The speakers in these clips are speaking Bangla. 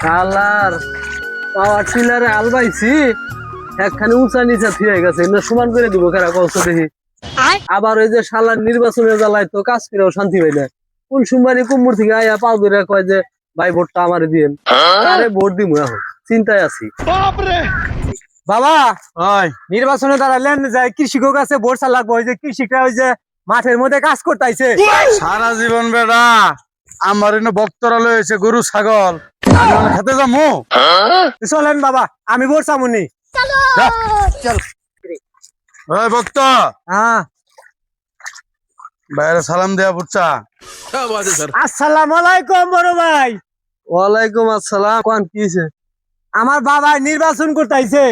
শালার পাওয়ার টিলারে আলবাইছি একখানে উঁচা নিচা থিয়ে গেছে না সমান করে দিব কারা কষ্ট দেখি আবার ওই যে শালার নির্বাচনের জ্বালায় তো কাজ করেও শান্তি পাই না কোন সোমবারই কুম্মুর থেকে আয়া পাও ধরে কয় যে ভাই ভোটটা আমারে দিয়েন আরে ভোট দিব এখন চিন্তায় আছি বাবা নির্বাচনে দাঁড়ালেন যে কৃষিকের কাছে ভোট চা লাগবে ওই যে কৃষিকরা ওই যে মাঠের মধ্যে কাজ করতেছে সারা জীবন বেড়া আমার এনে বক্তরা লয়েছে গরু ছাগল আমি ওখানে খেতে যাবো চলেন বাবা আমি ভোট চামুনি ওই বক্ত হ্যাঁ বাইরে সালাম দেয়া বুঝছা আসসালামু আলাইকুম বড় ভাই। ওয়ালাইকুম আসসালাম কোন কি হইছে আমার বাবা নির্বাচন করতেছে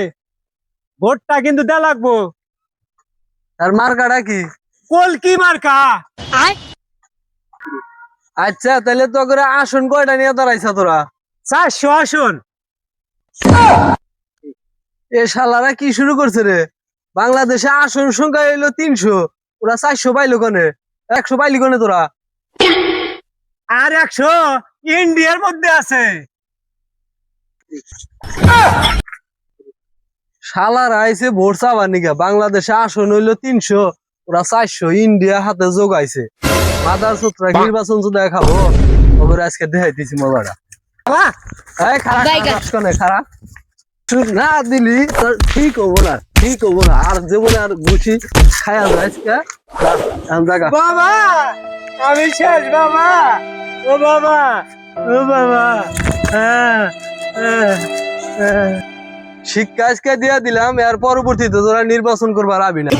ভোটটা কিন্তু দেয়া লাগবো। আর মার্কাটা কি কলকি মার্কা। আচ্ছা তাহলে তো করে আসন কয়টা নিয়ে দাঁড়াইছা তোরা 400 আসন। এ শালারা কি শুরু করছে রে বাংলাদেশে আসন সংখ্যা হইলো 300 ওরা 400 পাইলো কোনে 100 পাইলি কোনে তোরা আর 100 ইন্ডিয়ার মধ্যে আছে। শালারা আইছে ভোট চাবার নিকা বাংলাদেশে আসন হইলো 300 ওরা 400 ইন্ডিয়া হাতে যোগাইছে মাদার সূত্রা নির্বাচন তো দেখাবো ওগুলো আজকে দেখাইতেছি মজাটা এই খারাপ না দিলি তোর ঠিক হবো না আর জীবনে আর ঘুষি খায়া যায় আজকে জায়গা বাবা আমি শেষ বাবা। ও বাবা ও বাবা শিক্ষা আজকে দিয়া দিলাম এর পরবর্তীতে তোরা নির্বাচন করবার আবি না